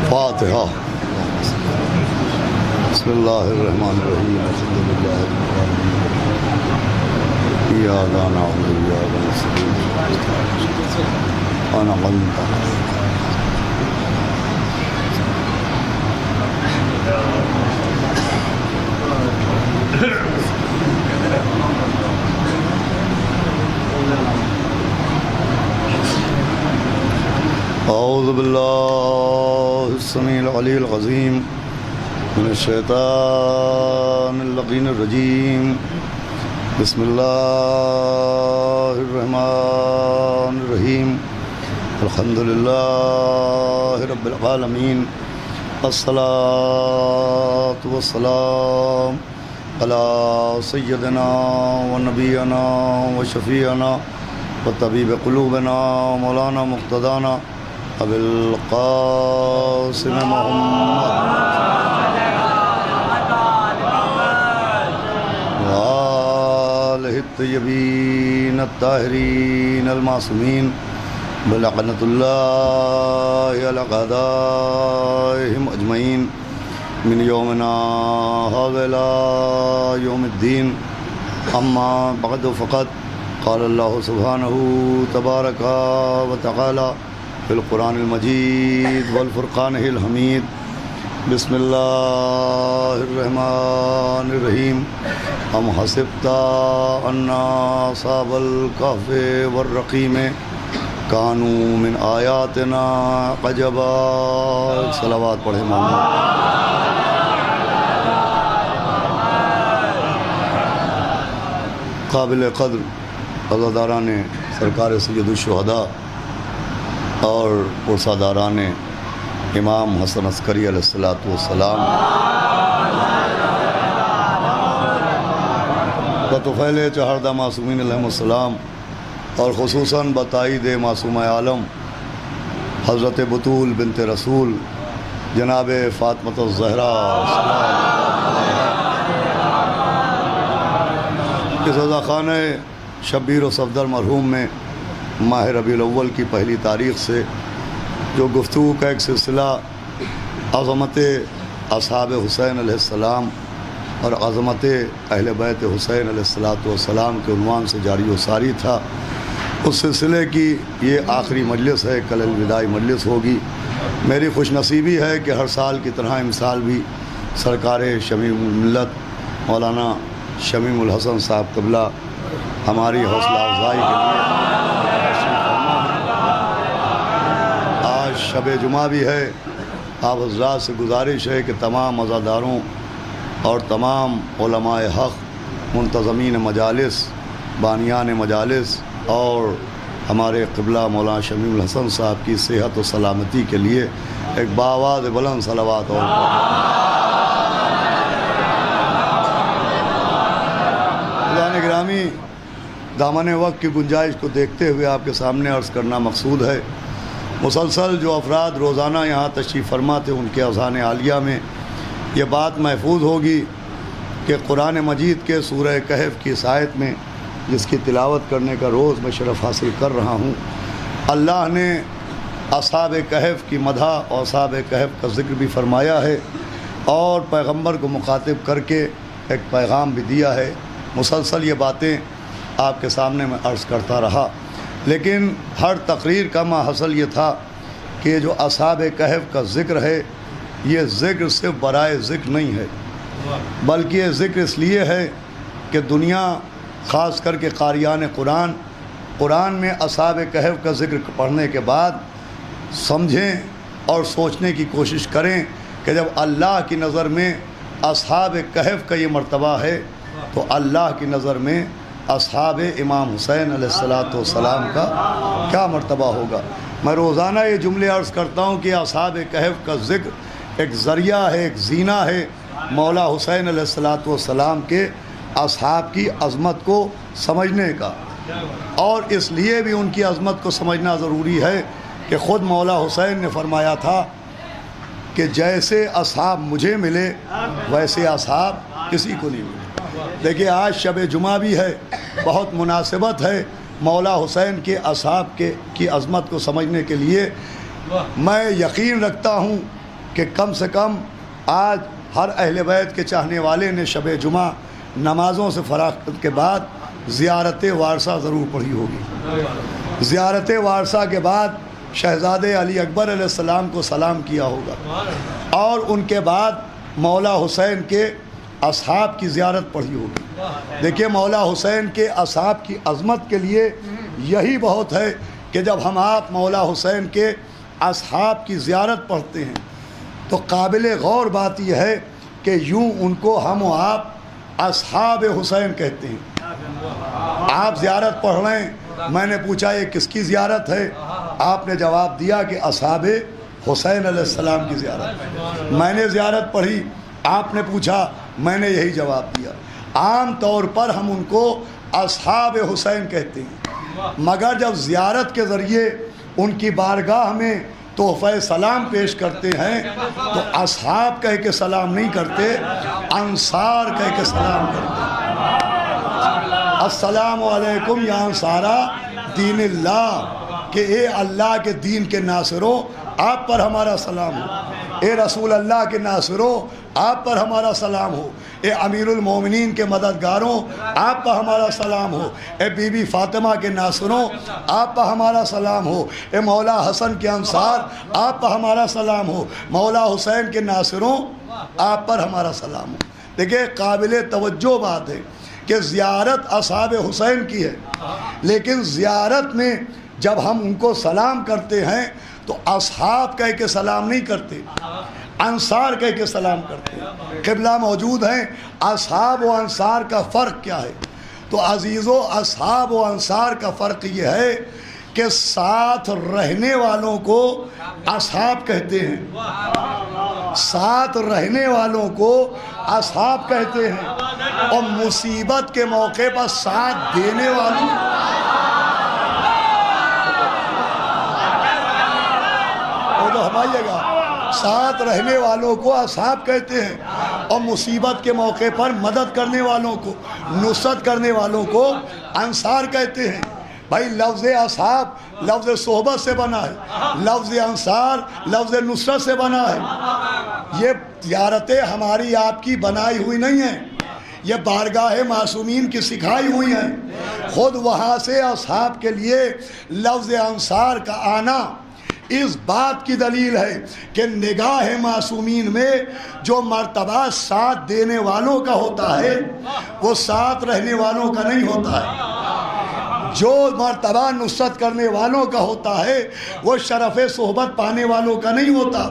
فاتحہ۔ بسم اللہ الرحمن الرحیم، الحمد للہ رب العالمین، ایاک نعبد و ایاک نستعین، انعمت اعوذ باللہ السمیع العلی العظیم من الشیطان اللعین الرجیم، بسم اللہ الرحمن الرحیم، الحمد للہ رب العالمین، الصلاۃ والسلام علی سیدنا و نبینا و شفیعنا و طبیب قلوبنا مولانا مقتدانا ابی القاسم محمد وآلہ الطیبین الطاہرین المعصومین بلعنۃ اللہ علی اعدائہم اجمعین من یومنا ھذا الی یوم الدین، اما بعد فقط قال اللہ سبحانہ تبارک و تعالی فی القرآن المجید والفرقان الحمید، بسم اللہ الرحمن الرحیم، ام حسبت ان اصحاب الکہف والرقیم کانوا من آیاتنا عجبا۔ صلوات پڑھیں محمد۔ قابل قدر عزاداران سرکار سید الشہداء اور پرساداران امام حسن عسکری علیہ السلام، بطفیل چہاردہ معصومین علیہ السلام، اور خصوصاً بتائید معصومہ عالم حضرت بطول بنت رسول جناب فاطمۃ الزہرا اس رضاخانہ شبیر و صفدر مرحوم میں ماہ ربیع الاول کی پہلی تاریخ سے جو گفتگو کا ایک سلسلہ عظمت اصحاب حسین علیہ السلام اور عظمت اہل بیت حسین علیہ السلام کے عنوان سے جاری و ساری تھا، اس سلسلے کی یہ آخری مجلس ہے، کل الوداعی مجلس ہوگی۔ میری خوش نصیبی ہے کہ ہر سال کی طرح امسال بھی سرکار شمیم الملت مولانا شمیم الحسن صاحب قبلہ ہماری حوصلہ افزائی کے لیے آج شب جمعہ بھی ہے۔ آپ حضرات سے گزارش ہے کہ تمام عزاداروں اور تمام علماء حق، منتظمین مجالس، بانیان مجالس اور ہمارے قبلہ مولانا شمیم الحسن صاحب کی صحت و سلامتی کے لیے ایک باآواز بلند صلوات اور گرامی دامن وقت کی گنجائش کو دیکھتے ہوئے آپ کے سامنے عرض کرنا مقصود ہے، مسلسل جو افراد روزانہ یہاں تشریف فرما تھے ان کے اذہان عالیہ میں یہ بات محفوظ ہوگی کہ قرآن مجید کے سورہ کہف کی اس آیت میں جس کی تلاوت کرنے کا روز میں شرف حاصل کر رہا ہوں، اللہ نے اصحاب کہف کی مدح اور اصحاب کہف کا ذکر بھی فرمایا ہے اور پیغمبر کو مخاطب کر کے ایک پیغام بھی دیا ہے۔ مسلسل یہ باتیں آپ کے سامنے میں عرض کرتا رہا، لیکن ہر تقریر کا ماحصل یہ تھا کہ جو اصحاب کہف کا ذکر ہے یہ ذکر صرف برائے ذکر نہیں ہے، بلکہ یہ ذکر اس لیے ہے کہ دنیا خاص کر کے قاریان قرآن میں اصحاب کہف کا ذکر پڑھنے کے بعد سمجھیں اور سوچنے کی کوشش کریں کہ جب اللہ کی نظر میں اصحاب کہف کا یہ مرتبہ ہے تو اللہ کی نظر میں اصحاب امام حسین علیہ السلام کا کیا مرتبہ ہوگا۔ میں روزانہ یہ جملے عرض کرتا ہوں کہ اصحاب کہف کا ذکر ایک ذریعہ ہے، ایک زینہ ہے مولا حسین علیہ السلام کے اصحاب کی عظمت کو سمجھنے کا، اور اس لیے بھی ان کی عظمت کو سمجھنا ضروری ہے کہ خود مولا حسین نے فرمایا تھا کہ جیسے اصحاب مجھے ملے ویسے اصحاب کسی کو نہیں ملے۔ دیکھیے آج شب جمعہ بھی ہے، بہت مناسبت ہے مولا حسین کے اصحاب کی عظمت کو سمجھنے کے لیے۔ میں یقین رکھتا ہوں کہ کم سے کم آج ہر اہل بیت کے چاہنے والے نے شب جمعہ نمازوں سے فراغت کے بعد زیارت وارثہ ضرور پڑھی ہوگی. زیارت وارثہ کے بعد شہزادے علی اکبر علیہ السلام کو سلام کیا ہوگا اور ان کے بعد مولا حسین کے اصحاب کی زیارت پڑھی ہوگی. دیکھیے مولا حسین کے اصحاب کی عظمت کے لیے یہی بہت ہے کہ جب ہم آپ مولا حسین کے اصحاب کی زیارت پڑھتے ہیں تو قابل غور بات یہ ہے کہ یوں ان کو ہم و آپ اصحاب حسین کہتے ہیں. آپ زیارت پڑھ رہے ہیں, میں نے پوچھا یہ کس کی زیارت ہے؟ آپ نے جواب دیا کہ اصحاب حسین علیہ السلام کی زیارت. میں نے زیارت پڑھی, آپ نے پوچھا, میں نے یہی جواب دیا. عام طور پر ہم ان کو اصحاب حسین کہتے ہیں, مگر جب زیارت کے ذریعے ان کی بارگاہ میں تحفہ سلام پیش کرتے ہیں تو اصحاب کہہ کے سلام نہیں کرتے, انصار کہہ کے سلام کرتے ہیں. السلام علیکم یا انصارا دین اللہ, کہ اے اللہ کے دین کے ناصروں آپ پر ہمارا سلام ہو. اے رسول اللہ کے ناصروں آپ پر ہمارا سلام ہو. اے امیر المومنین کے مددگاروں آپ پر ہمارا سلام ہو. اے بی بی فاطمہ کے ناصروں آپ پر ہمارا سلام ہو. اے مولا حسن کے انصار آپ پر ہمارا سلام ہو. مولا حسین کے ناصروں آپ پر ہمارا سلام ہو. دیکھیں قابل توجہ بات ہے کہ زیارت اصحاب حسین کی ہے, لیکن زیارت میں جب ہم ان کو سلام کرتے ہیں تو اصحاب کہہ کے سلام نہیں کرتے, انصار کہہ کے سلام کرتے ہیں. قبلہ موجود ہیں, اصحاب و انصار کا فرق کیا ہے؟ تو عزیزو اصحاب و انصار کا فرق یہ ہے کہ ساتھ رہنے والوں کو اصحاب کہتے ہیں, ساتھ رہنے والوں کو اصحاب کہتے ہیں, اور مصیبت کے موقع پر ساتھ دینے والوں تو ہمائیے گا, ساتھ رہنے والوں کو اصحاب کہتے ہیں, اور مصیبت کے موقع پر مدد کرنے والوں کو, نصرت کرنے والوں کو انصار کہتے ہیں. بھائی لفظ اصحاب لفظ صحبت سے بنا ہے, لفظ انصار لفظ نصرت سے بنا ہے. یہ زیارتیں ہماری آپ کی بنائی ہوئی نہیں ہیں, یہ بارگاہ معصومین کی سکھائی ہوئی ہیں. خود وہاں سے اصحاب کے لیے لفظ انصار کا آنا اس بات کی دلیل ہے کہ نگاہ معصومین میں جو مرتبہ ساتھ دینے والوں کا ہوتا ہے وہ ساتھ رہنے والوں کا نہیں ہوتا ہے. جو مرتبہ نصرت کرنے والوں کا ہوتا ہے وہ شرف صحبت پانے والوں کا نہیں ہوتا.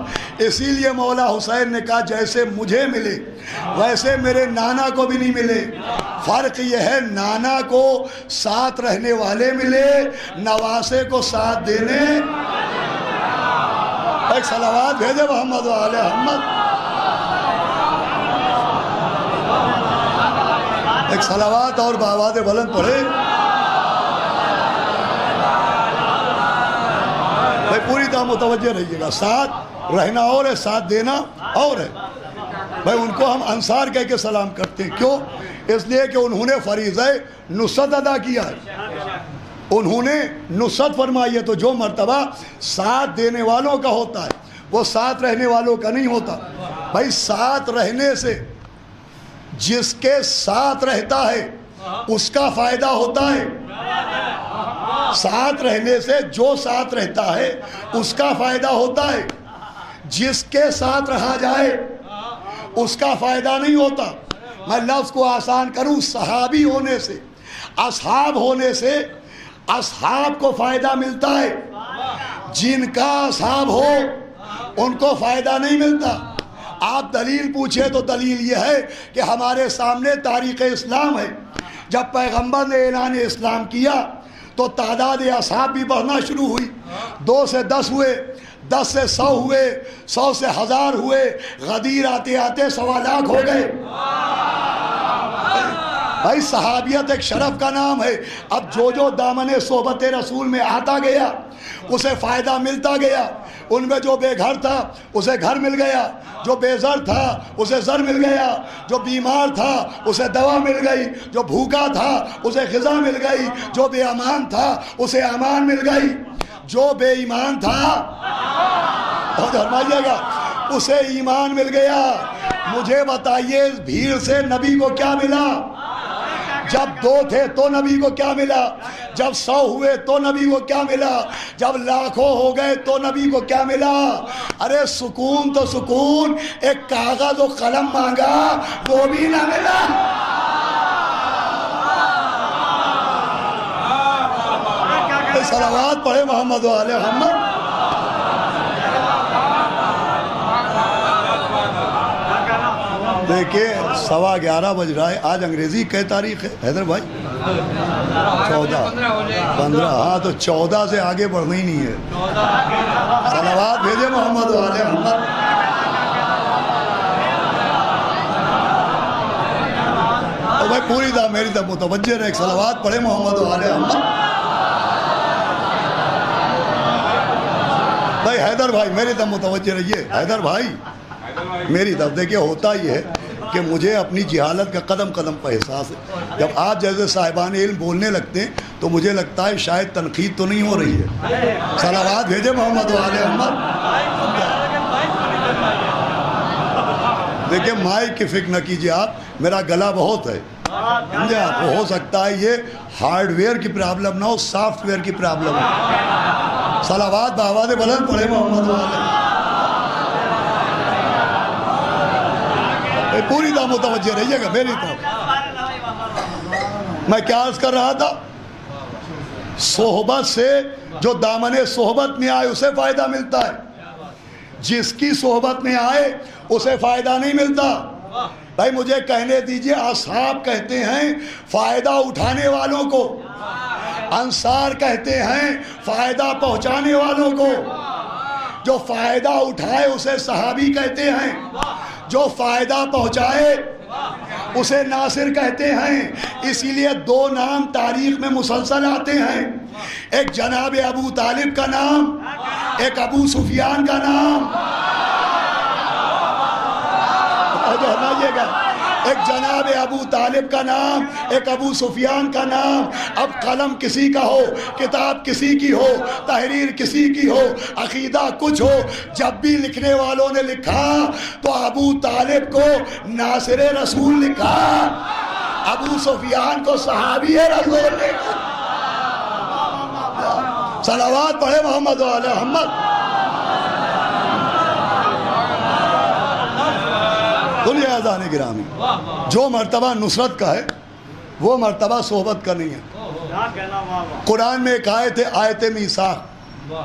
اسی لیے مولا حسین نے کہا جیسے مجھے ملے ویسے میرے نانا کو بھی نہیں ملے. فرق یہ ہے نانا کو ساتھ رہنے والے ملے, نواسے کو ساتھ دینے. ایک صلوات بھیجے محمد و آل محمد, ایک صلوات اور بآواز بلند پڑھے. بھائی پوری طرح متوجہ رہیے گا, ساتھ رہنا اور ہے, ساتھ دینا اور ہے. بھائی ان کو ہم انصار کہہ کے سلام کرتے ہیں, کیوں؟ اس لیے کہ انہوں نے فریضہ نصرت ادا کیا ہے, انہوں نے نصرت فرمائی ہے. تو جو مرتبہ ساتھ دینے والوں کا ہوتا ہے وہ ساتھ رہنے والوں کا نہیں ہوتا. بھائی ساتھ رہنے سے جس کے ساتھ رہتا ہے اس کا فائدہ ہوتا ہے, ساتھ رہنے سے جو ساتھ رہتا ہے اس کا فائدہ ہوتا ہے. جس کے ساتھ رہا جائے اس کا فائدہ نہیں ہوتا. میں لفظ کو آسان کروں, صحابی ہونے سے, اصحاب ہونے سے اصحاب کو فائدہ ملتا ہے, جن کا اصحاب ہو ان کو فائدہ نہیں ملتا. آپ دلیل پوچھے تو دلیل یہ ہے کہ ہمارے سامنے تاریخ اسلام ہے. جب پیغمبر نے اعلان اسلام کیا تو تعداد اصحاب بھی بڑھنا شروع ہوئی. 2 سے 10 ہوئے, 10 سے 100 ہوئے, 100 سے 1000 ہوئے, غدیر آتے آتے 1.25 لاکھ ہو گئے. بھائی صحابیت ایک شرف کا نام ہے. اب جو دامن صحبت رسول میں آتا گیا اسے فائدہ ملتا گیا. ان میں جو بے گھر تھا اسے گھر مل گیا, جو بے زر تھا اسے زر مل گیا, جو بیمار تھا اسے دوا مل گئی, جو بھوکا تھا اسے غذا مل گئی, جو بے امان تھا اسے امان مل گئی, جو بے ایمان تھا فرمائیے گا اسے ایمان مل گیا. مجھے بتائیے بھیڑ سے نبی کو کیا ملا؟ جب 2 تھے تو نبی کو کیا ملا؟ جب 100 ہوئے تو نبی کو کیا ملا؟ جب لاکھوں ہو گئے تو نبی کو کیا ملا؟ ارے سکون تو سکون، ایک کاغذ و قلم مانگا وہ بھی نہ ملا. صلوات پڑھے محمد و آل محمد. دیکھیں 11:15 بج رہا ہے. آج انگریزی کی تاریخ ہے حیدر بھائی؟ 15. ہاں تو 14 سے آگے بڑھنا ہی نہیں ہے. صلوات بھیجے محمد و آل محمد. اور بھائی پوری میری طرف متوجہ رہے. صلوات پڑھے محمد و آل محمد. بھائی حیدر بھائی میری طرف متوجہ رہیے. حیدر بھائی میری طرف دیکھیں، ہوتا یہ ہے کہ مجھے اپنی جہالت کا قدم قدم پر احساس ہے. جب آپ جیسے صاحبان علم بولنے لگتے ہیں تو مجھے لگتا ہے شاید تنقید تو نہیں ہو رہی ہے. صلوات بھیجے محمد و آل محمد. دیکھیں مائک کی فکر نہ کیجیے آپ، میرا گلا بہت ہے سمجھے آپ. ہو سکتا ہے یہ ہارڈ ویئر کی پرابلم نہ ہو، سافٹ ویئر کی پرابلم ہے. صلوات بآواز بلند پڑھے محمد و آل محمد. پوری طرح متوجہ رہیے گا میری طرف. میں کیا عرض کر رہا تھا؟ صحبت سے جو دامن صحبت میں آئے اسے فائدہ ملتا ہے، جس کی صحبت میں آئے اسے فائدہ نہیں ملتا. بھائی مجھے کہنے دیجئے، اصحاب کہتے ہیں فائدہ اٹھانے والوں کو، انصار کہتے ہیں فائدہ پہنچانے والوں کو. جو فائدہ اٹھائے اسے صحابی کہتے ہیں، جو فائدہ پہنچائے اسے ناصر کہتے ہیں. اسی لیے 2 نام تاریخ میں مسلسل آتے ہیں، ایک جناب ابو طالب کا نام، ایک ابو سفیان کا نام. ایک جناب ابو طالب کا نام، ایک ابو سفیان کا نام. اب قلم کسی کا ہو، کتاب کسی کی ہو، تحریر کسی کی ہو، عقیدہ کچھ ہو، جب بھی لکھنے والوں نے لکھا تو ابو طالب کو ناصر رسول لکھا، ابو سفیان کو صحابی رسول لکھا. صلوات پڑھے محمد و آل محمد. دنیا اذان گرامی، جو مرتبہ نصرت کا ہے وہ مرتبہ صحبت کا نہیں ہے. قرآن میں ایک آیت ہے، آیت میثاق.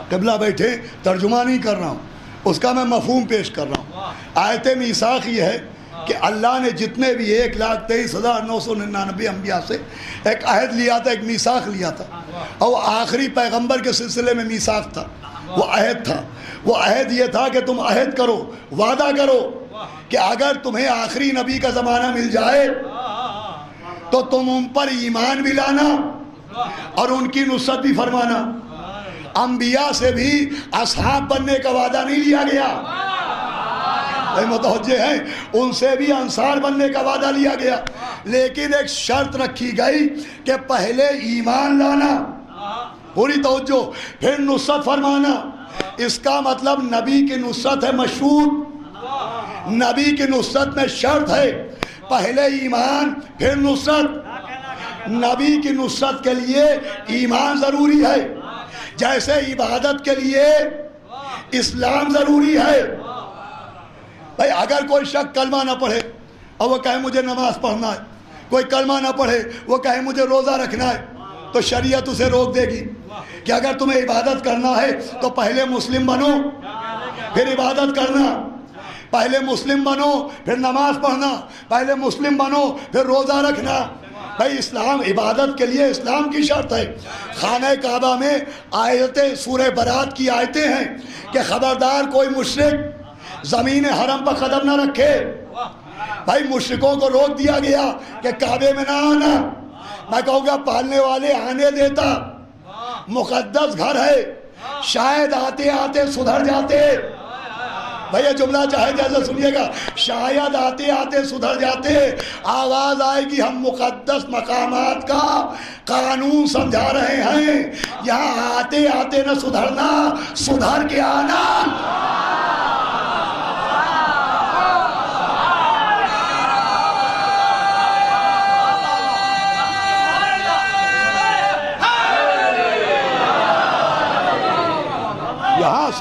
قبلہ بیٹھے ترجمہ نہیں کر رہا ہوں، اس کا میں مفہوم پیش کر رہا ہوں. آیت میثاق یہ ہے کہ اللہ نے جتنے بھی 1,23,999 انبیاء سے ایک عہد لیا تھا، ایک میثاق لیا تھا، اور آخری پیغمبر کے سلسلے میں میثاق تھا، وہ عہد تھا. وہ عہد یہ تھا کہ تم عہد کرو، وعدہ کرو کہ اگر تمہیں آخری نبی کا زمانہ مل جائے تو تم ان پر ایمان بھی لانا اور ان کی نصرت بھی فرمانا. انبیاء سے بھی اصحاب بننے کا وعدہ نہیں لیا گیا، متوجہ ہیں، ان سے بھی انصار بننے کا وعدہ لیا گیا، لیکن ایک شرط رکھی گئی کہ پہلے ایمان لانا، پوری توجہ، پھر نصرت فرمانا. اس کا مطلب نبی کی نصرت ہے مشروط، نبی کی نصرت میں شرط ہے پہلے ایمان پھر نصرت. نبی کی نصرت کے لیے ایمان ضروری ہے، جیسے عبادت کے لیے اسلام ضروری ہے. بھائی اگر کوئی شخص کلمہ نہ پڑھے اور وہ کہے مجھے نماز پڑھنا ہے، کوئی کلمہ نہ پڑھے وہ کہے مجھے روزہ رکھنا ہے، تو شریعت اسے روک دے گی کہ اگر تمہیں عبادت کرنا ہے تو پہلے مسلم بنو پھر عبادت کرنا، پہلے مسلم بنو پھر نماز پڑھنا، پہلے مسلم بنو پھر روزہ رکھنا. بھائی اسلام عبادت کے لیے اسلام کی شرط ہے. خانہ کعبہ میں آیتیں سورہ برات کی آیتیں ہیں کہ خبردار کوئی مشرک زمین حرم پر قدم نہ رکھے. بھائی مشرکوں کو روک دیا گیا کہ کعبے میں نہ آنا. میں کہوں گا پالنے والے آنے دیتا، مقدس گھر ہے، شاید آتے آتے سدھر جاتے. بھئی یہ جملہ چاہے جیسے سنیے گا، شاید آتے آتے سدھر جاتے. آواز آئے گی ہم مقدس مقامات کا قانون سمجھا رہے ہیں، یہاں آتے آتے نہ سدھرنا، سدھر کے آنا.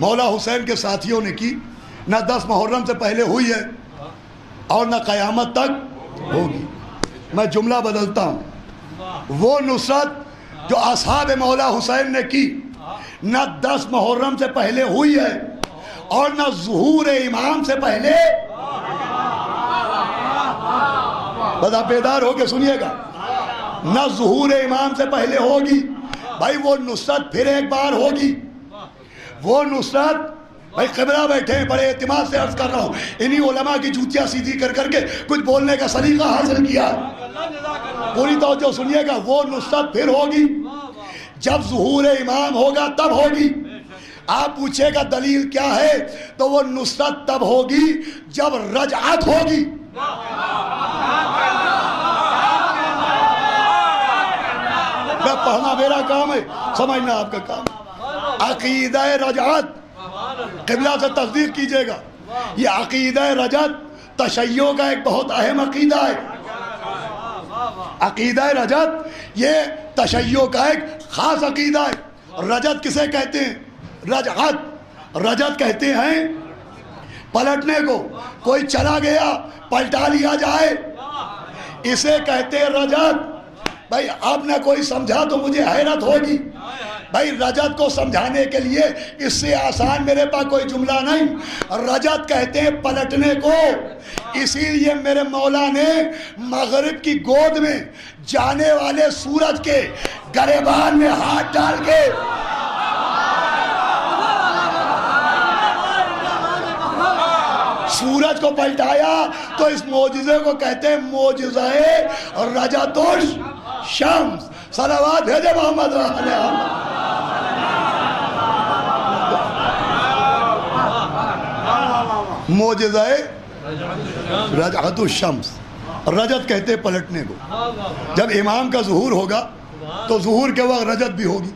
مولا حسین کے ساتھیوں نے کی، نہ 10 محرم سے پہلے ہوئی ہے اور نہ قیامت تک ہوگی۔ میں جملہ بدلتا ہوں، وہ نصرت جو اصحاب مولا حسین نے کی نہ 10 محرم سے پہلے ہوئی ہے اور نہ ظہور امام سے پہلے، بس آپ بیدار ہو کے سنیے گا، نہ ظہور امام سے پہلے ہوگی۔ بھائی وہ نصرت پھر ایک بار ہوگی، وہ نصرت، بھائی قبلہ بیٹھے ہیں، بڑے اعتماد سے عرض کر رہا ہوں، انہی علماء کی جوتیاں سیدھی کر کر کے کچھ بولنے کا سلیقہ حاصل کیا، پوری توجہ سنیے گا، وہ نصرت پھر ہوگی جب ظہور امام ہوگا، تب ہوگی۔ آپ پوچھے گا دلیل کیا ہے، تو وہ نصرت تب ہوگی جب رجعت ہوگی۔ میں پڑھنا میرا کام ہے، سمجھنا آپ کا کام ہے۔ عقیدہ رجعت، قبلہ سے تصدیق کیجئے گا، یہ عقیدہ رجعت تشیع کا ایک بہت اہم عقیدہ ہے۔ عقیدہ رجعت یہ تشیع کا ایک خاص عقیدہ ہے۔ رجعت کسے کہتے ہیں؟ رجعت کہتے ہیں پلٹنے کو، کوئی چلا گیا پلٹا لیا جائے، اسے کہتے ہیں رجعت۔ بھائی آپ نے کوئی سمجھا تو مجھے حیرت ہوگی، بھائی رجعت کو سمجھانے کے لیے اس سے آسان میرے پاس کوئی جملہ نہیں۔ رجعت کہتے ہیں پلٹنے کو، اسی لیے میرے مولا نے مغرب کی گود میں جانے والے سورج کے گریبان میں ہاتھ ڈال کے سورج کو پلٹایا، تو اس معجزے کو کہتے ہیں معجزہ رجعت الشمس۔ صلوات بھیجے محمد علیہ معجزہ رجعت الشمس، رجعت کہتے ہیں پلٹنے کو۔ جب امام کا ظہور ہوگا تو ظہور کے وقت رجعت بھی ہوگی۔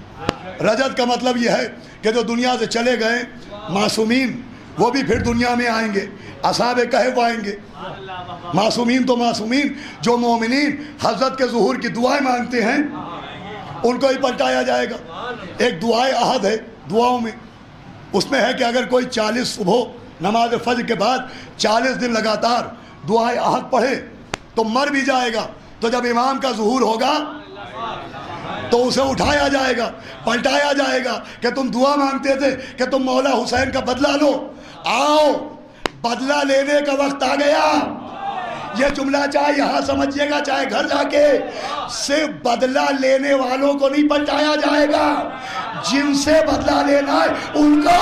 رجعت کا مطلب یہ ہے کہ جو دنیا سے چلے گئے معصومین وہ بھی پھر دنیا میں آئیں گے، اصحاب کہف آئیں گے۔ معصومین تو معصومین، جو مومنین حضرت کے ظہور کی دعائیں مانگتے ہیں ان کو ہی پلٹایا جائے گا۔ ایک دعائے عہد ہے دعاؤں میں، اس میں ہے کہ اگر کوئی 40 صبح نماز فجر کے بعد 40 دن لگاتار دعائے عہد پڑھے تو مر بھی جائے گا، تو جب امام کا ظہور ہوگا تو اسے اٹھایا جائے گا، پلٹایا جائے گا کہ تم دعا مانگتے تھے کہ تم مولا حسین کا بدلہ لو، آؤ بدلہ لینے کا وقت آ گیا۔ یہ جملہ چاہے یہاں سمجھیے گا چاہے گھر جا کے، صرف بدلہ لینے والوں کو نہیں پلٹایا جائے گا، جن سے بدلہ لینا ہے ان کا۔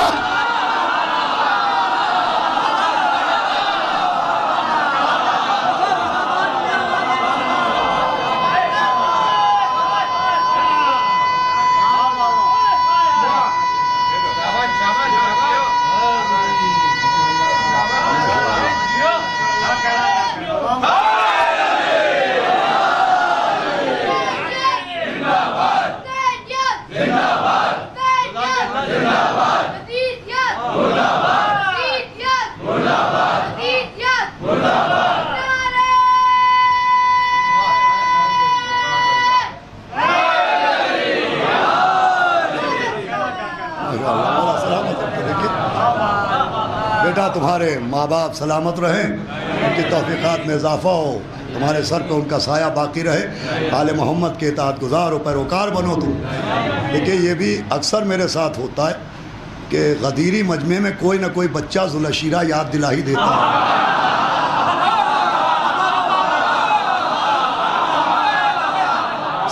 بیٹا تمہارے ماں باپ سلامت رہیں، ان کی توفیقات میں اضافہ ہو، تمہارے سر پہ ان کا سایہ باقی رہے، آل محمد کے اطاعت گزار و پیروکار بنو تم۔ دیکھیے یہ بھی اکثر میرے ساتھ ہوتا ہے کہ غدیری مجمع میں کوئی نہ کوئی بچہ ذوالعشیرہ یاد دلا ہی دیتا ہے۔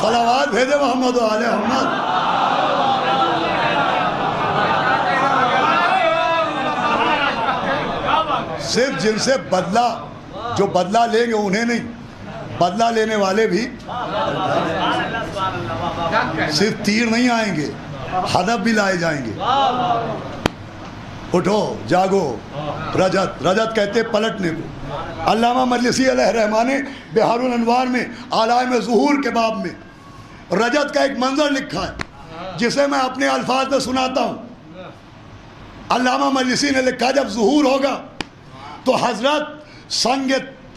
صلوات بھیجے محمد و آل محمد۔ صرف جن سے بدلہ، جو بدلہ لیں گے انہیں نہیں، بدلہ لینے والے بھی صرف تیر نہیں آئیں گے، ہدف بھی لائے جائیں گے۔ اٹھو جاگو، رجعت کہتے پلٹنے کو۔ علامہ مجلسی علیہ الرحمہ نے بحار الانوار میں علائم ظہور کے باب میں رجعت کا ایک منظر لکھا ہے جسے میں اپنے الفاظ میں سناتا ہوں۔ علامہ مجلسی نے لکھا جب ظہور ہوگا تو حضرت سنگ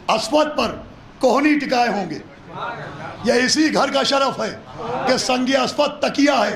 اسود پر کوہنی ٹکائے ہوں گے۔ یہ اسی گھر کا شرف ہے کہ سنگ اسود تکیہ ہے۔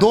2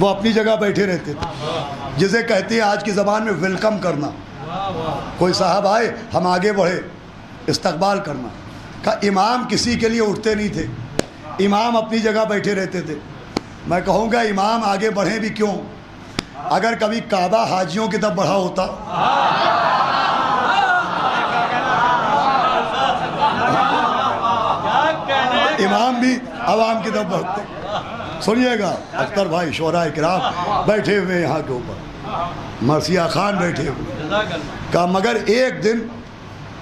وہ اپنی جگہ بیٹھے رہتے تھے، جسے کہتے ہیں آج کی زبان میں ویلکم کرنا. کوئی صاحب آئے ہم آگے بڑھے، استقبال کرنا. کہ امام کسی کے لیے اٹھتے نہیں تھے، امام اپنی جگہ بیٹھے رہتے تھے. میں کہوں گا امام آگے بڑھیں بھی کیوں؟ اگر کبھی کعبہ حاجیوں کی طرف بڑھا ہوتا، امام بھی عوام کی طرف بڑھتے. سنیے گا، اختر بھائی، شعراء کرام بیٹھے ہوئے یہاں کے اوپر، مرثیہ خان بیٹھے ہوئے. کہا مگر ایک دن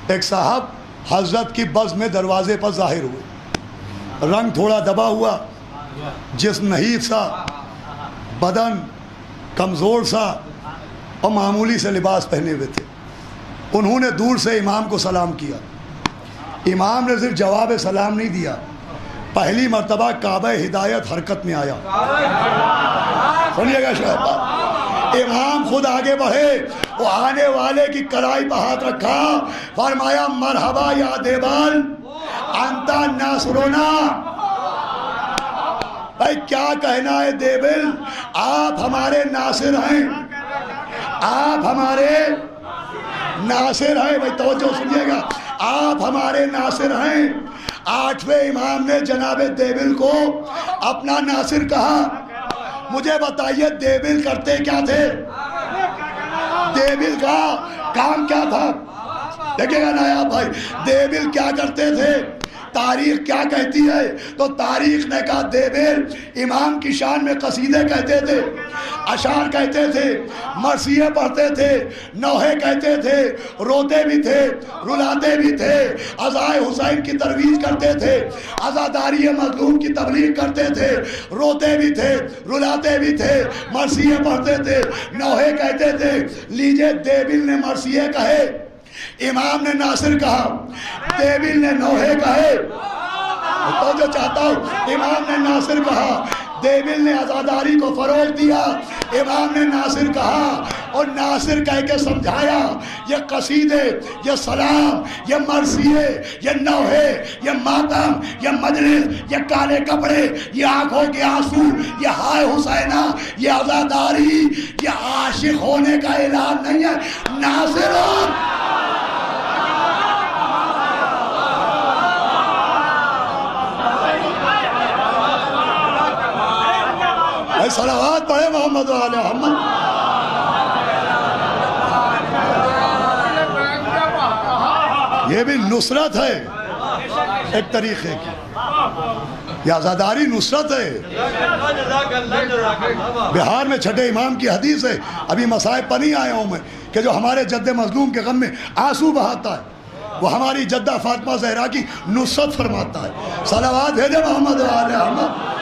ایک صاحب حضرت کی بز میں دروازے پر ظاہر ہوئے، رنگ تھوڑا دبا ہوا، جسم نحیف سا، بدن کمزور سا اور معمولی سے لباس پہنے ہوئے تھے. انہوں نے دور سے امام کو سلام کیا. امام نے صرف جواب سلام نہیں دیا، پہلی مرتبہ کعبہ ہدایت حرکت میں آیا. سنیے گا شاید، امام خود آگے بڑھے، وہ آنے والے کی کلائی پہ ہاتھ رکھا، فرمایا مرحبا یا دیوال انتا ناصرنا. بھائی کیا کہنا ہے دیبل، آپ ہمارے ناصر ہیں، آپ ہمارے ناصر ہیں. بھائی توجہ سنیے گا، آپ ہمارے ناصر ہیں. 8ویں امام نے جناب دیبل کو اپنا ناصر کہا. مجھے بتائیے دیبل کرتے کیا تھے؟ دیبل کا کام کیا تھا؟ دیکھیں گا نایاب بھائی، دیبل کیا کرتے تھے؟ تاریخ کیا کہتی ہے؟ تو تاریخ نے کہا دیبل امام کی شان میں قصیدے کہتے تھے، اشعار کہتے تھے، مرثیے پڑھتے تھے، نوحے کہتے تھے، روتے بھی تھے، رلاتے بھی تھے، عزائے حسین کی ترویج کرتے تھے، عزاداری مظلوم کی تبلیغ کرتے تھے، روتے بھی تھے، رلاتے بھی تھے، مرثیے پڑھتے تھے، نوحے کہتے تھے. لیجئے دیبل نے مرثیے کہے، امام نے ناصر کہا، دیبل نے نوحے کہے. تو جو چاہتا ہوں، امام نے ناصر کہا، دیبل نے عزاداری کو فروغ دیا، امام نے ناصر کہا اور ناصر کہہ کے سمجھایا. یہ قصیدے، یہ سلام، یہ مرثیے، یہ نوحے، یہ ماتم، یہ مجلس، یہ کالے کپڑے، یہ آنکھوں کے آنسو، یہ ہائے حسینہ، یہ عزاداری، یہ عاشق ہونے کا اعلان نہیں ہے. ناصر صلوات پڑھے محمد و آل محمد. یہ بھی نصرت ہے ایک طریقے کی، یہ عزاداری نصرت ہے. بہار میں چھٹے امام کی حدیث ہے، ابھی مصائب پر نہیں آیا ہوں میں، کہ جو ہمارے جد مظلوم کے غم میں آنسو بہاتا ہے، وہ ہماری جدہ فاطمہ زہرا کی نصرت فرماتا ہے. صلوات بھیجے محمد و آل محمد.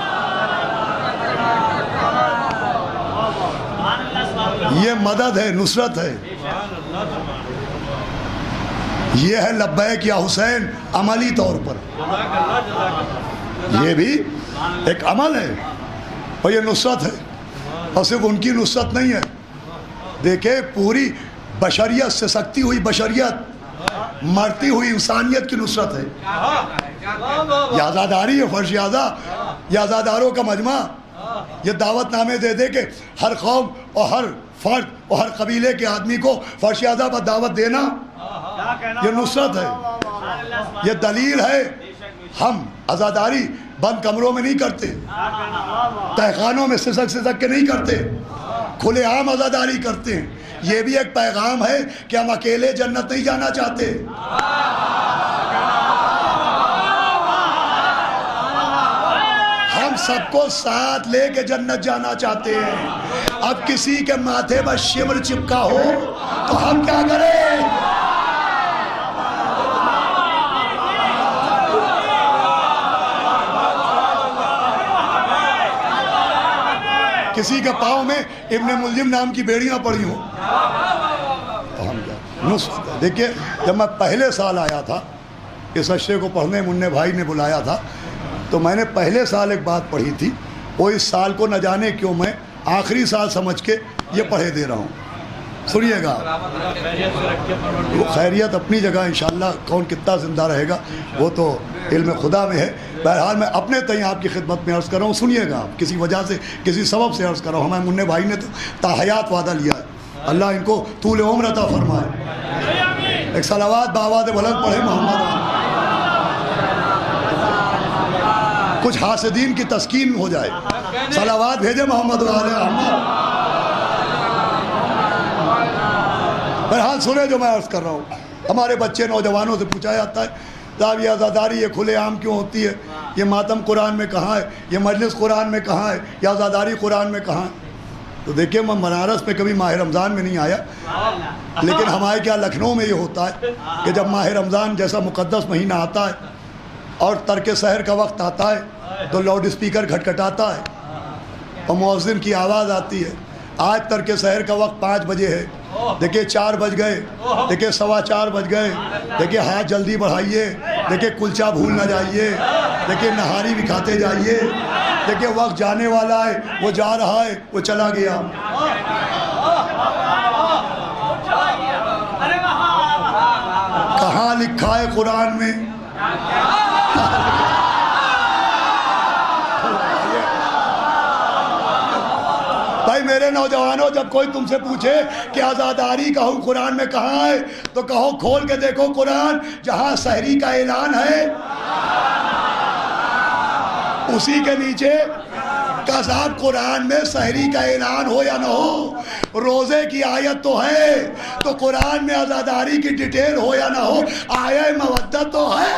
یہ مدد ہے، نصرت ہے. یہ ہے لبیک یا حسین عملی طور پر، یہ بھی ایک عمل ہے اور یہ نصرت ہے. اور صرف ان کی نصرت نہیں ہے، دیکھیں پوری بشریت سے سکتی ہوئی بشریت، مرتی ہوئی انسانیت کی نصرت ہے. یہ عزاداری ہے، فرش اعضا، یہ عزاداروں کا مجمع. یہ دعوت نامے دے دے کہ ہر قوم اور ہر فرد اور ہر قبیلے کے آدمی کو فرش اعضا پر دعوت دینا، یہ نصرت ہے. یہ دلیل ہے. ہم عزاداری بند کمروں میں نہیں کرتے، تہخانوں میں سسک کے نہیں کرتے، کھلے عام عزاداری کرتے ہیں. یہ بھی ایک پیغام ہے کہ ہم اکیلے جنت نہیں جانا چاہتے. ہم سب کو ساتھ لے کے جنت جانا چاہتے ہیں. اب کسی کے ماتھے پر شمر چپکا ہو تو ہم کیا کریں؟ کسی کے پاؤں میں ابن ملجم نام کی بیڑیاں پڑی ہوں تو ہم کیا؟ نصرت ہے. دیکھیے جب میں پہلے سال آیا تھا اس اشرے کو پڑھنے، منع بھائی نے بلایا تھا، تو میں نے پہلے سال ایک بات پڑھی تھی، وہ اس سال کو نہ جانے کیوں میں آخری سال سمجھ کے یہ پڑھے دے رہا ہوں. سنیے گا، وہ خیریت اپنی جگہ انشاءاللہ کون کتنا زندہ رہے گا وہ تو علم خدا میں ہے. بہرحال میں اپنے تئیں آپ کی خدمت میں عرض کر رہا ہوں، سنیے گا. کسی وجہ سے کسی سبب سے عرض کر رہا ہوں. ہمارے منع بھائی نے تو تاحیات وعدہ لیا ہے، اللہ ان کو طول عمر عطا فرمائے. ایک صلوات بآواز بلند پڑھے محمد. کچھ حاسدین کی تسکین ہو جائے. صلوات بھیجے محمد والے احمد. بہرحال سنے جو میں عرض کر رہا ہوں. ہمارے بچے نوجوانوں سے پوچھا جاتا ہے صاحب یہ آزاداری یہ کھلے عام کیوں ہوتی ہے، یہ ماتم قرآن میں کہاں ہے، یہ مجلس قرآن میں کہاں ہے، یہ آزاداری قرآن میں کہاں ہے. تو دیکھیں میں بنارس میں کبھی ماہ رمضان میں نہیں آیا، لیکن ہمارے کیا لکھنؤ میں یہ ہوتا ہے کہ جب ماہ رمضان جیسا مقدس مہینہ آتا ہے اور ترک سحر کا وقت آتا ہے تو لاؤڈ اسپیکر کھٹکھٹاتا ہے اور مؤذن کی آواز آتی ہے. آج ترک سحر کا وقت 5 بجے ہے، دیکھیں 4 بج گئے، دیکھیں 4:15 بج گئے، دیکھیں ہاتھ جلدی بڑھائیے، دیکھیں کلچا بھول نہ جائیے، دیکھیں نہاری بھی کھاتے جائیے، دیکھیں وقت جانے والا ہے، وہ جا رہا ہے، وہ چلا گیا. کہاں لکھا ہے قرآن میں؟ بھائی میرے نوجوانوں، جب کوئی تم سے پوچھے کہ آزاداری کا حکم قرآن میں کہاں ہے تو کہو کھول کے دیکھو قرآن. جہاں سحری کا اعلان ہے اسی کے نیچے کذاب قرآن میں سحری کا اعلان ہو یا نہ ہو، روزے کی آیت تو ہے، تو قرآن میں آزاداری کی ڈیٹیل ہو یا نہ ہو، آیہ مودت تو ہے.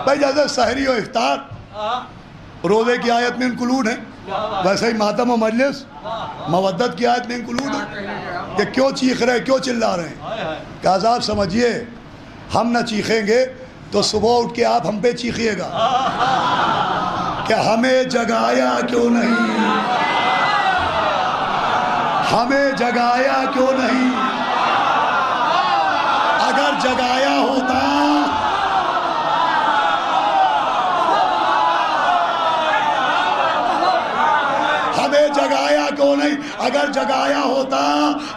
بھائی جیسے سحری و افطار روزے کی آیت میں انکلوڈ ہے، ویسے ہی ماتم و مجلس مودت کی آیت میں انکلوڈ ہے. کہ کیوں چیخ رہے، کیوں چلا رہے ہیں؟ کہ عذاب سمجھیے ہم نہ چیخیں گے تو صبح اٹھ کے آپ ہم پہ چیخیے گا کہ ہمیں جگایا کیوں نہیں، ہمیں جگایا کیوں نہیں. اگر جگایا ہوتا ہمیں جگایا کیوں نہیں، اگر جگایا ہوتا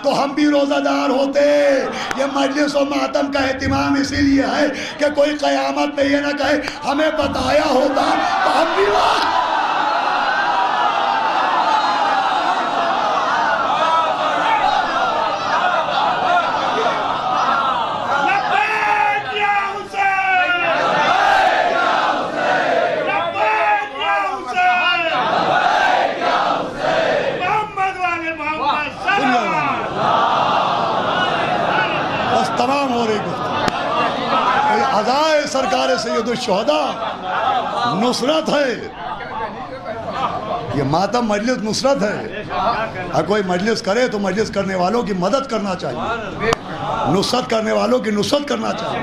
تو ہم بھی روزہ دار ہوتے. یہ مجلس و ماتم کا اہتمام اسی لیے ہے کہ کوئی قیامت میں یہ نہ کہے ہمیں بتایا ہوتا تو ہم بھی سرکار سید الشہداء نصرت ہے. یہ ماتم مجلس نصرت ہے. اگر کوئی مجلس کرے تو مجلس کرنے والوں کی مدد کرنا چاہیے، نصرت کرنے والوں کی نصرت کرنا چاہیے.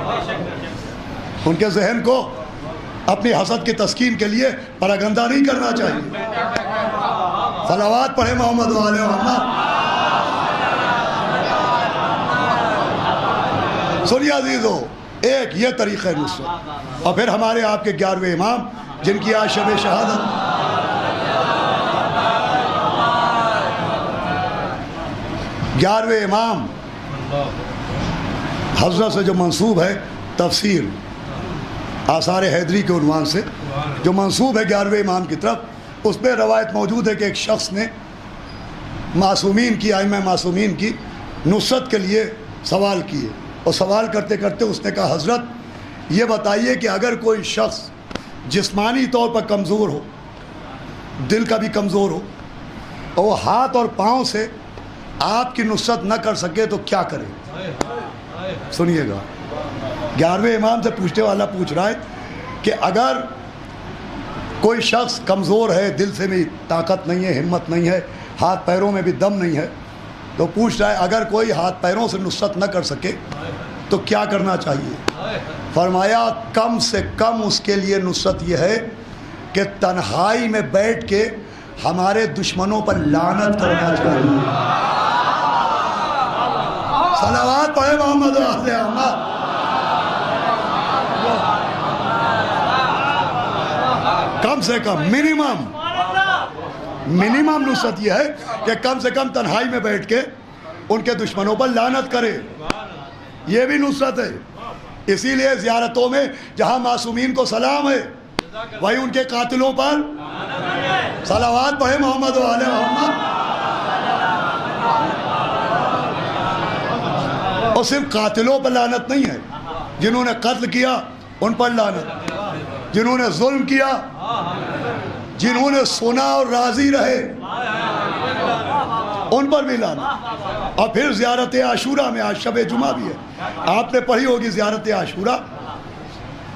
ان کے ذہن کو اپنی حسد کی تسکین کے لیے پراگندہ نہیں کرنا چاہیے. صلوات پڑھے محمد والے محمد. سنیے عزیزو، ایک یہ طریقہ ہے نصرت. اور پھر ہمارے آپ کے 11ویں امام جن کی آج شب شہادت، 11ویں امام حضرت سے جو منسوب ہے تفسیر آثار حیدری کے عنوان سے جو منسوب ہے 11ویں امام کی طرف، اس میں روایت موجود ہے کہ ایک شخص نے معصومین کی، ائمہ معصومین کی نصرت کے لیے سوال کیے. اور سوال کرتے کرتے اس نے کہا حضرت یہ بتائیے کہ اگر کوئی شخص جسمانی طور پر کمزور ہو، دل کا بھی کمزور ہو، اور وہ ہاتھ اور پاؤں سے آپ کی نصرت نہ کر سکے تو کیا کرے؟ سنیے گا، 11ویں امام سے پوچھنے والا پوچھ رہا ہے کہ اگر کوئی شخص کمزور ہے، دل سے بھی طاقت نہیں ہے، ہمت نہیں ہے، ہاتھ پیروں میں بھی دم نہیں ہے، تو پوچھ رہا ہے اگر کوئی ہاتھ پیروں سے نصرت نہ کر سکے تو کیا کرنا چاہیے؟ فرمایا کم سے کم اس کے لیے نصرت یہ ہے کہ تنہائی میں بیٹھ کے ہمارے دشمنوں پر لعنت کرنا چاہیے. صلوات پڑھے محمد والے احمد. کم سے کم منیمم منیمم نصرت یہ ہے کہ کم سے کم تنہائی میں بیٹھ کے ان کے دشمنوں پر لعنت کرے، یہ بھی نصرت ہے۔ اسی لیے زیارتوں میں جہاں معصومین کو سلام ہے، وہی ان کے قاتلوں پر صلوات پڑھے محمد و آل محمد۔ اور صرف قاتلوں پر لعنت نہیں ہے، جنہوں نے قتل کیا ان پر لعنت، جنہوں نے ظلم کیا، جنہوں نے سنا اور راضی رہے ان پر بھی لعنت۔ اور پھر زیارت عاشورہ میں، آج شب جمعہ بھی ہے، آپ نے پڑھی ہوگی زیارت عاشورہ،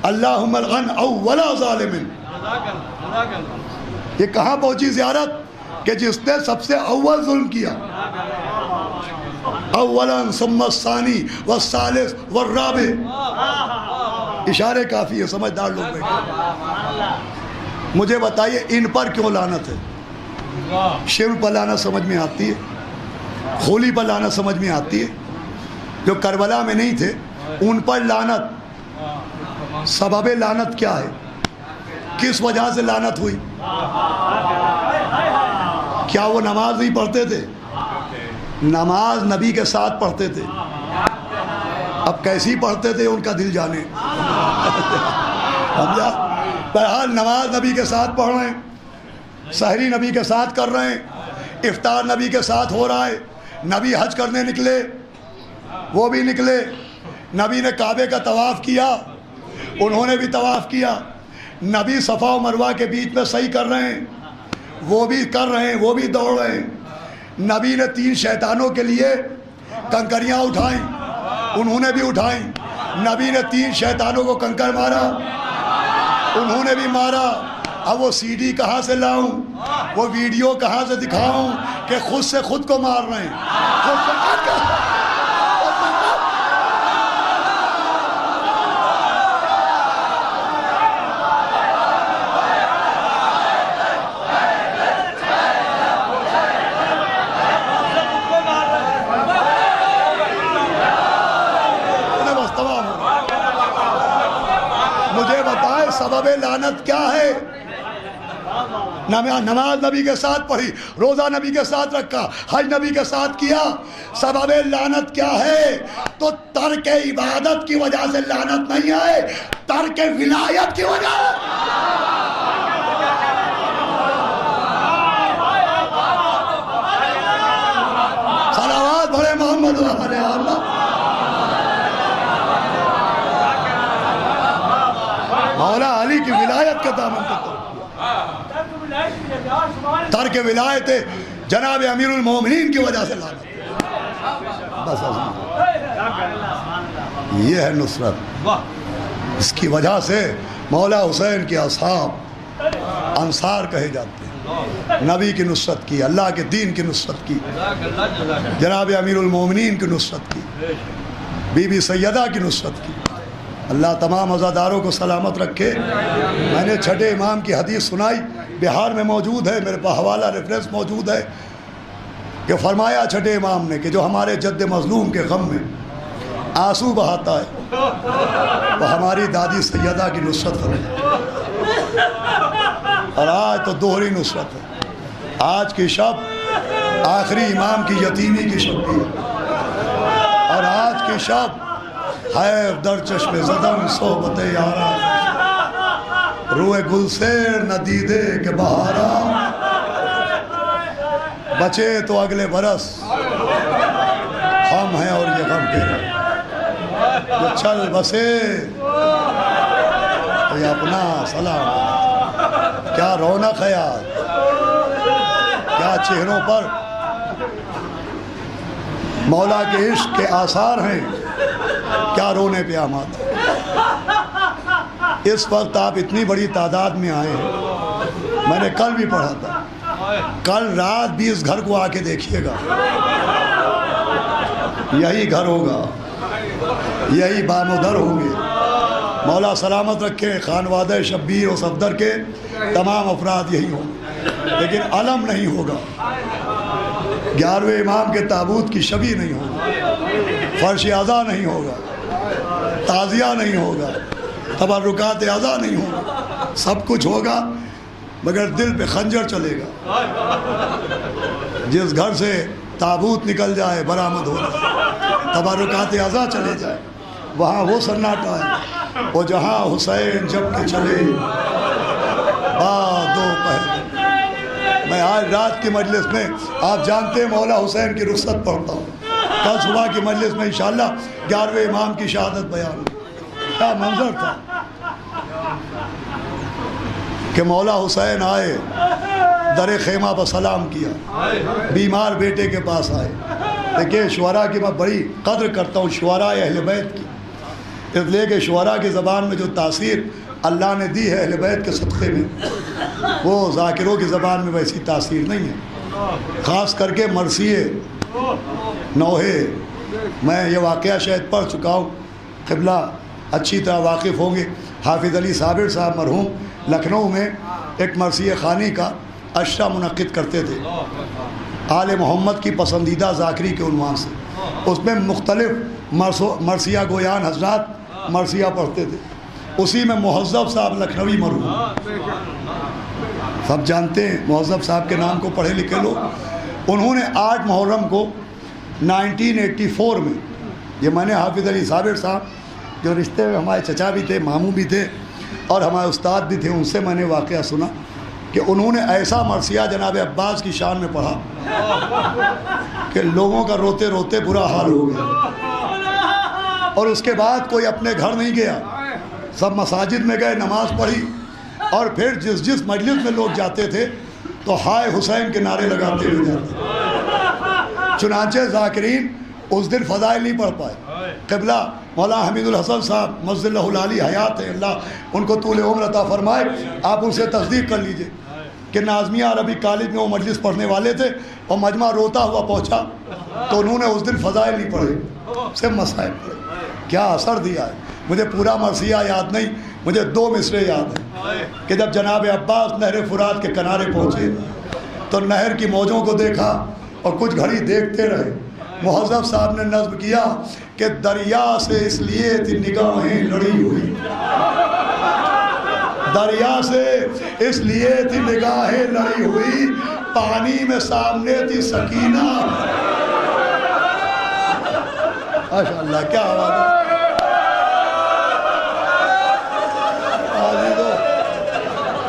اللہم الغن اول ظالم۔ یہ کہاں پہنچی زیارت کہ جس نے سب سے اول ظلم کیا، اولا ثم الثانی والثالث والرابع، اشارے کافی ہے، سمجھدار لوگ بیٹھے۔ مجھے بتائیے ان پر کیوں لعنت ہے؟ شرک پر لعنت سمجھ میں آتی ہے، ہولی پر لعنت سمجھ میں آتی ہے، جو کربلا میں نہیں تھے ان پر لعنت۔ سبب لعنت کیا ہے؟ کس وجہ سے لعنت ہوئی؟ کیا وہ نماز نہیں پڑھتے تھے؟ نماز نبی کے ساتھ پڑھتے تھے، اب کیسی پڑھتے تھے ان کا دل جانے۔ بہرحال نماز نبی کے ساتھ پڑھ رہے ہیں، سحری نبی کے ساتھ کر رہے ہیں، افطار نبی کے ساتھ ہو رہا ہے، نبی حج کرنے نکلے وہ بھی نکلے، نبی نے کعبے کا طواف کیا انہوں نے بھی طواف کیا، نبی صفا و مروہ کے بیچ میں صحیح کر رہے ہیں وہ بھی کر رہے ہیں، وہ بھی دوڑ رہے ہیں۔ نبی نے 3 شیطانوں کے لیے کنکریاں اٹھائیں انہوں نے بھی اٹھائیں، نبی نے 3 شیطانوں کو کنکر مارا انہوں نے بھی مارا۔ اب وہ سی ڈی کہاں سے لاؤں، وہ ویڈیو کہاں سے دکھاؤں کہ خود سے خود کو مار رہے ہیں، خود سے خود کو۔ مجھے بتائے سبب لعنت کیا ہے؟ نماز نبی کے ساتھ پڑھی، روزہ نبی کے ساتھ رکھا، حج نبی کے ساتھ کیا، سبب لعنت کیا ہے؟ تو ترک عبادت کی وجہ سے لعنت نہیں ہے، ترک ولایت کی وجہ ہے۔ صلوات بڑھے محمد و آل محمد۔ مولا علی کی ولایت کا دامن تک ترک ولایت جناب امیر المومنین کی وجہ سے لعنت۔ بس یہ ہے نصرت، اس کی وجہ سے مولا حسین کے اصحاب انصار کہے جاتے ہیں، نبی کی نصرت کی، اللہ کے دین کی نصرت کی، جناب امیر المومنین کی نصرت کی، بی بی سیدہ کی نصرت کی۔ اللہ تمام عزاداروں کو سلامت رکھے۔ میں نے چھٹے امام کی حدیث سنائی، بہار میں موجود ہے، میرے پاس حوالہ ریفرنس موجود ہے، کہ فرمایا چھٹے امام نے کہ جو ہمارے جد مظلوم کے غم میں آنسو بہاتا ہے وہ ہماری دادی سیدہ کی نصرت فرمائے۔ اور آج تو دوہری نصرت ہے، آج کی شب آخری امام کی یتیمی کی شب بھی ہے، اور آج کی شب حیف در چشم زدم صحبت یارا، روح گلسیر نہ دیدے کہ بہارا، بچے تو اگلے برس ہم ہیں اور یہ غم کے جو چل بسے تو یہ اپنا سلام۔ کیا رونق ہے آج، کیا چہروں پر مولا کے عشق کے آثار ہیں، کیا رونے پہ آماد ہے۔ اس وقت آپ اتنی بڑی تعداد میں آئے ہیں، میں نے کل بھی پڑھا تھا، کل رات بھی اس گھر کو آ کے دیکھیے گا، یہی گھر ہوگا، یہی بامدر ہوں گے۔ مولا سلامت رکھے، خانوادہ شبیر و صفدر کے تمام افراد یہی ہوں گے، لیکن علم نہیں ہوگا، 11ویں امام کے تابوت کی شبی نہیں ہوگا، فرش عزا نہیں ہوگا، تعزیہ نہیں ہوگا، تبرکات عزا نہیں ہوگا، سب کچھ ہوگا مگر دل پہ خنجر چلے گا۔ جس گھر سے تابوت نکل جائے برآمد ہو جائے، تبارکات اعضا چلے جائے، وہاں وہ سناٹا ہے وہ جہاں حسین جب کے چلے بعد دو پہر۔ میں آج رات کی مجلس میں آپ جانتے ہیں مولا حسین کی رخصت پڑھتا ہوں، کل صبح کی مجلس میں انشاءاللہ 11ویں امام کی شہادت بیان ہوئی۔ کیا منظر تھا کہ مولا حسین آئے، در خیمہ پر سلام کیا، بیمار بیٹے کے پاس آئے۔ دیکھیں شعراء کی میں بڑی قدر کرتا ہوں، شعراء اہل بیت کی، اس لیے کہ شعراء کی زبان میں جو تاثیر اللہ نے دی ہے اہل بیت کے صدقے میں، وہ ذاکروں کی زبان میں ویسی تاثیر نہیں ہے۔ خاص کر کے مرثیے نوحے، میں یہ واقعہ شاید پڑھ چکا ہوں، قبلہ اچھی طرح واقف ہوں گے۔ حافظ علی صابر صاحب مرحوم لکھنؤ میں ایک مرثیہ خوانی کا عشرہ منعقد کرتے تھے آل محمد کی پسندیدہ ذاکری کے عنوان سے۔ اس میں مختلف مرثیہ گویان حضرات مرثیہ پڑھتے تھے، اسی میں مہذب صاحب لکھنوی مرحوم، سب جانتے ہیں مہذب صاحب کے نام کو پڑھے لکھے لوگ، انہوں نے 8 محرم کو 1984 میں، یہ میں نے حافظ علی صابر صاحب جو رشتے میں ہمارے چچا بھی تھے، ماموں بھی تھے اور ہمارے استاد بھی تھے، ان سے میں نے واقعہ سنا کہ انہوں نے ایسا مرثیہ جناب عباس کی شان میں پڑھا کہ لوگوں کا روتے روتے برا حال ہو گیا، اور اس کے بعد کوئی اپنے گھر نہیں گیا، سب مساجد میں گئے، نماز پڑھی، اور پھر جس مجلس میں لوگ جاتے تھے تو ہائے حسین کے نعرے لگاتے ہوئے جاتے۔ چنانچہ ذاکرین اس دن فضائل نہیں پڑھ پائے۔ قبلہ مولانا حمید الحسن صاحب مجد اللہ العالی حیات ہے، اللہ ان کو طول عمر عطا فرمائے، آپ ان سے تصدیق کر لیجئے کہ ناظمیہ عربی کالج میں وہ مجلس پڑھنے والے تھے اور مجمع روتا ہوا پہنچا تو انہوں نے اس دن فضائل نہیں پڑھے، صرف مسائل پڑھے۔ کیا اثر دیا ہے! مجھے پورا مرثیہ یاد نہیں، مجھے 2 مصرے یاد ہیں کہ جب جناب عباس نہر فرات کے کنارے پہنچے تو نہر کی موجوں کو دیکھا اور کچھ گھڑی دیکھتے رہے۔ مہذب صاحب نے نظم کیا کہ دریا سے اس لیے تھی نگاہیں لڑی ہوئی، دریا سے اس لیے تھی نگاہیں لڑی ہوئی، پانی میں سامنے تھی سکینہ۔ ماشاءاللہ کیا آواز ہے!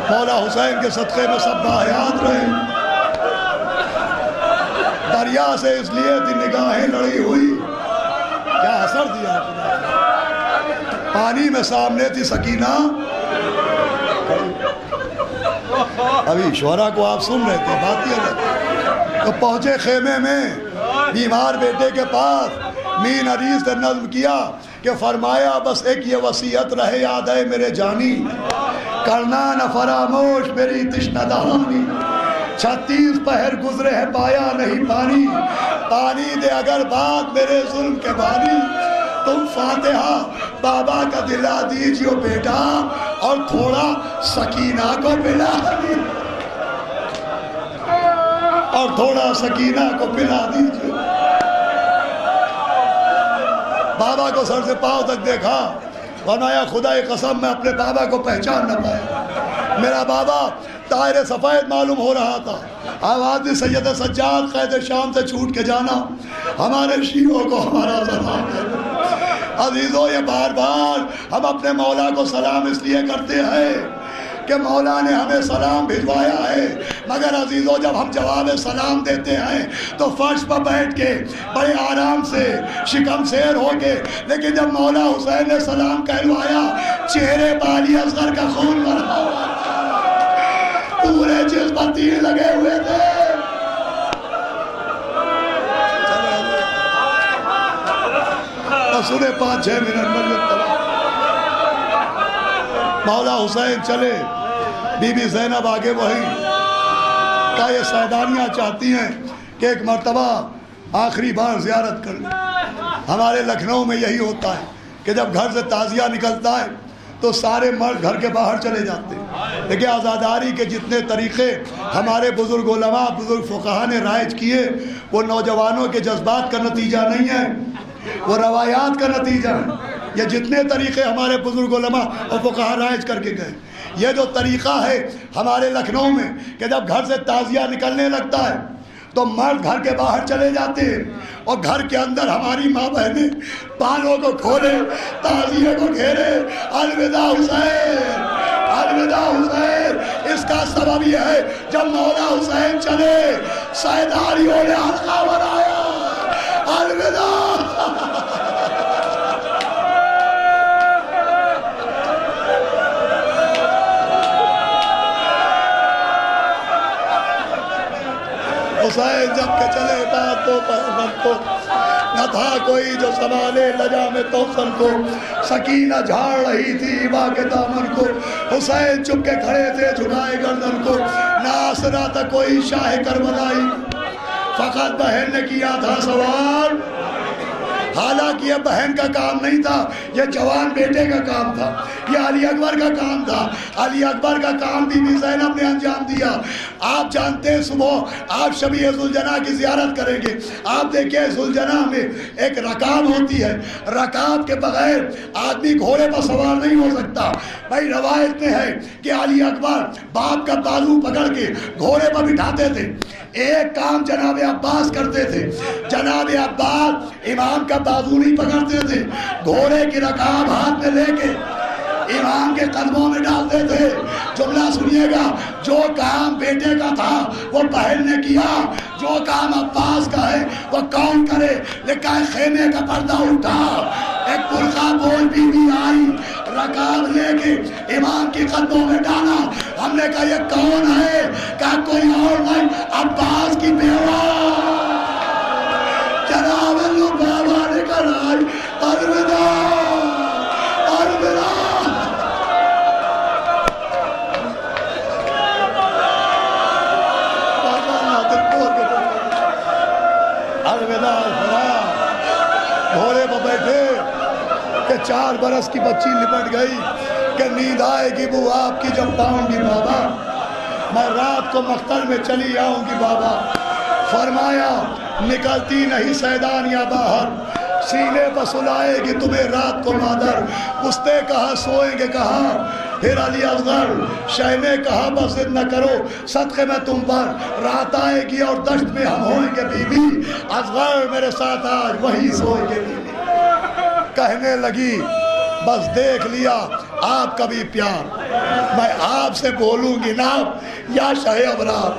مولا حسین کے صدقے میں سب باحیات رہے۔ دریا سے اس لیے تھی نگاہیں لڑی ہوئی، کیا اثر دیا ہے! پانی میں سامنے تھی سکینہ۔ ابھی شعراء کو آپ سن رہے تھے، بات یہ رہے تو پہنچے خیمے میں بیمار بیٹے کے پاس، مین عریض نے نظم کیا کہ فرمایا بس ایک یہ وصیت رہے یاد ہے میرے جانی، کرنا نہ فراموش میری تشنہ دہانی، 36 پہر گزرے ہیں پایا نہیں پانی، پانی دے اگر بات میرے ظلم کے بانی، تم فاتحہ بابا کا دلا دیجیو بیٹا اور تھوڑا سکینہ کو پلا دیجیے، اور تھوڑا سکینہ کو پلا دیجیے۔ بابا کو سر سے پاؤں تک دیکھا، فرمایا خدا قسم میں اپنے بابا کو پہچان نہ پایا، میرا بابا طاہر سفید معلوم ہو رہا تھا، آواز سید سجاد قید شام سے چھوٹ کے جانا ہمارے شیعوں کو ہمارا سلام ہے۔ عزیزوں یہ بار بار ہم اپنے مولا کو سلام اس لیے کرتے ہیں کہ مولا نے ہمیں سلام بھجوایا ہے، مگر عزیزوں جب ہم جواب سلام دیتے ہیں تو فرش پر بیٹھ کے بڑے آرام سے شکم سیر ہو کے، لیکن جب مولا حسین نے سلام کہلوایا چہرے بالی اصغر کا خون بہا ہوا تھا، پورے جسم پر تیر لگے ہوئے تھے۔ سنے 5-6 منٹ مجلس مولا حسین چلے، بی بی زینب آگے وہی کا یہ سیدانیاں چاہتی ہیں کہ ایک مرتبہ آخری بار زیارت کر لیں۔ ہمارے لکھنؤ میں یہی ہوتا ہے کہ جب گھر سے تعزیہ نکلتا ہے تو سارے مرد گھر کے باہر چلے جاتے ہیں، لیکن عزاداری کے جتنے طریقے ہمارے بزرگ علماء بزرگ فقہاء نے رائج کیے وہ نوجوانوں کے جذبات کا نتیجہ نہیں ہے، وہ روایات کا نتیجہ ہے۔ یہ جتنے طریقے ہمارے بزرگ علماء اور فقہاء رائج کر کے گئے، یہ جو طریقہ ہے ہمارے لکھنؤ میں کہ جب گھر سے تعزیہ نکلنے لگتا ہے تو مرد گھر کے باہر چلے جاتے ہیں اور گھر کے اندر ہماری ماں بہنیں پانوں کو کھولے تعزیے کو گھیرے، الوداع حسین، الوداع حسین۔ اس کا سبب یہ ہے جب مولا حسین چلے سیداریوں نے حلقہ بنایا، الوداع۔ حسین جب کہ چلے بات تو پہلن کو، نہ تھا کوئی جو سنبھالے لجا میں توسن کو، سکینہ جھاڑ رہی تھی ایبا کے دامن کو، حسین چپ کے کھڑے تھے جھکائے گردن کو، نہ آسرا تھا کوئی شاہ کربلائی، فقط بہن نے کیا تھا سوال۔ حالانکہ یہ بہن کا کام نہیں تھا، یہ جوان بیٹے کا کام تھا، یہ علی اکبر کا کام تھا۔ علی اکبر کا کام بی بی زینب نے انجام دیا۔ آپ جانتے ہیں صبح آپ شبیہ ذوالجناح کی زیارت کریں گے، آپ دیکھیں ذوالجناح میں ایک رکاب ہوتی ہے، رکاب کے بغیر آدمی گھوڑے پر سوار نہیں ہو سکتا۔ بھائی روایت میں ہے کہ علی اکبر باپ کا بازو پکڑ کے گھوڑے پر بٹھاتے تھے۔ ایک کام جناب عباس کرتے تھے، جناب عباس امام کا بازو نہیں پکڑتے تھے، گھوڑے کی رکاب ہاتھ میں لے کے امام کے قدموں میں ڈالتے تھے۔ جملہ سنیے گا، جو کام بیٹے کا تھا وہ بہن نے کیا، جو کام عباس کا ہے وہ کون کرے؟ لکھا ہے خیمے کا پردہ اٹھا، ایک برقع بول بی بی آئی، رکاب لے کے امام کے قدموں میں ڈالا۔ ہم نے کہا یہ کون ہے؟ کہا کوئی اور نہیں، عباس کی بیوہ۔ جناب اللہ بابا نے کہا الوداع، الوداع۔ گھوڑے پر بیٹھے کہ 4 برس کی بچی لپٹ گئی کہ نیند آئے گی وہ آپ کی جب پاؤں گی بابا، میں رات کو مختل میں چلی آؤں گی بابا۔ فرمایا نکلتی نہیں سیدانیہ باہر، سینے پر سلائے گی تمہیں رات کو مادر۔ اس نے کہا سوئیں گے کہاں؟ پھر علی اصغر شہ نے کہا بس ضد نہ کرو، صدقے میں تم پر رات آئے گی اور دشت میں ہم ہوئیں گے بی بی، اصغر میرے ساتھ آج وہی سوئیں گے بی بی۔ کہنے لگی بس دیکھ لیا آپ کا بھی پیار، میں آپ سے بولوں گی نا یا شہ ابرار،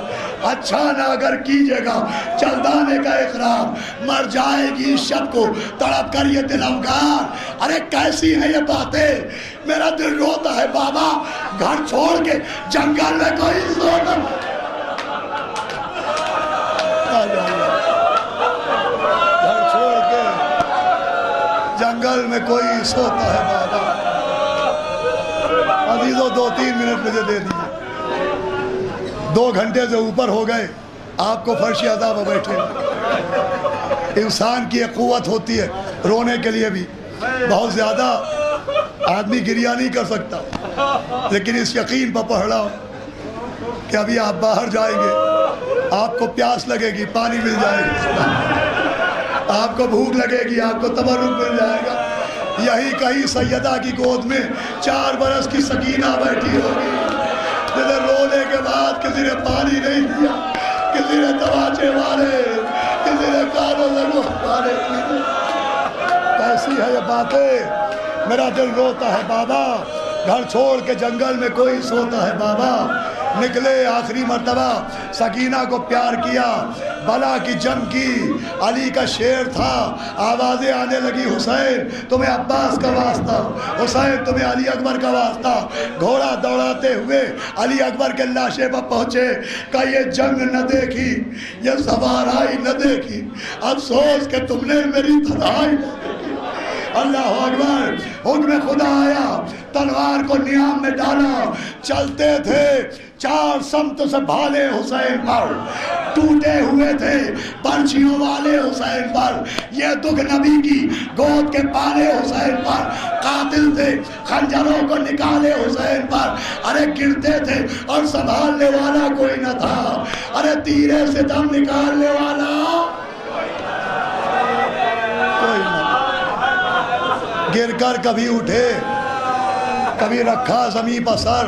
اچھا نہ اگر کیجئے گا چلدانے کا اقرار، مر جائے گی اس شب کو تڑپ کر یہ دل افگار۔ ارے کیسی ہیں یہ باتیں، میرا دل روتا ہے بابا، گھر چھوڑ کے جنگل میں کوئی سونا، گھر چھوڑ کے جنگل میں کوئی سوتا ہے بابا۔ عزیزو 2-3 منٹ مجھے دے دیجئے، 2 گھنٹے سے اوپر ہو گئے آپ کو فرش عزا میں بیٹھے۔ انسان کی ایک قوت ہوتی ہے رونے کے لیے بھی، بہت زیادہ آدمی گریہ نہیں کر سکتا، لیکن اس یقین پر پڑھ رہا ہوں کہ ابھی آپ باہر جائیں گے، آپ کو پیاس لگے گی پانی مل جائے گا، آپ کو بھوک لگے گی آپ کو تبرک مل جائے گا۔ یہی کہیں سیدہ کی گود میں 4 برس کی سکینہ بیٹھی ہوگی، جسے رونے کے بعد کسی نے پانی نہیں دیا، کسی نے تماچے مارے، کسی نے کانوں میں مارے۔ کیسی ہے یہ باتیں، میرا دل روتا ہے بابا، گھر چھوڑ کے جنگل میں کوئی سوتا ہے بابا۔ نکلے آخری مرتبہ سکینہ کو پیار کیا، بلا کی جنگ کی، علی کا شیر تھا، آوازیں آنے لگی حسین تمہیں عباس کا واسطہ، حسین تمہیں علی اکبر کا واسطہ۔ گھوڑا دوڑاتے ہوئے علی اکبر کے لاشے پر پہنچے، کہا یہ جنگ نہ دیکھی، یہ سواری نہ دیکھی، افسوس کہ تم نے میری تنہائی نہ دیکھی۔ اللہ اکبر، حکم خدا آیا، تلوار کو نیام میں ڈالا، چلتے تھے 4 سمت سے بھالے حسین پر، ٹوٹے ہوئے تھے پرچیوں والے حسین پر، یہ دکھ نبی کی گود کے پالے حسین پر، قاتل تھے خنجروں کو نکالے حسین پر، ارے گرتے تھے اور سنبھالنے والا کوئی نہ تھا، ارے تیرے سے دم نکالنے والا کوئی نہ، گر کر کبھی اٹھے کبھی رکھا زمین پر سر،